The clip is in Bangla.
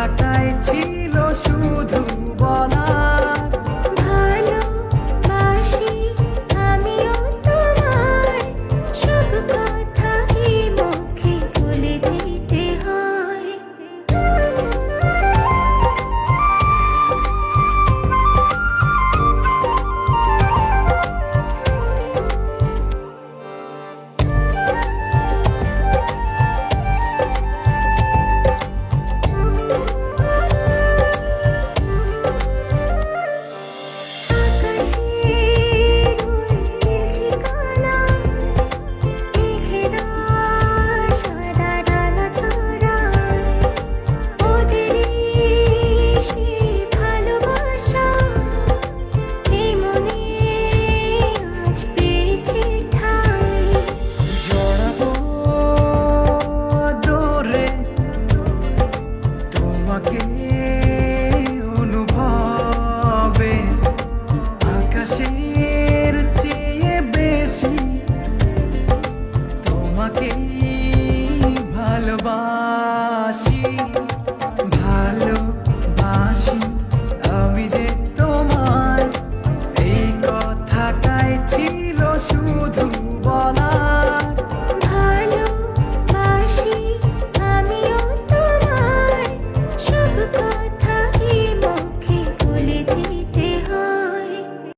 গলাটায় ছিল শুধু বলার ভালোবাসি আমিও তোমায়, সব কথা কি মুখে বলে দিতে হয়? আকাশের নীল ঠিকানা, মেঘেরা সাদা ডানা ছড়ায়, ওদেরই সে ভালোবাসা এই মনে আজ পেয়েছে ঠাঁই। জড়াবো দৌড়ে তোমাকে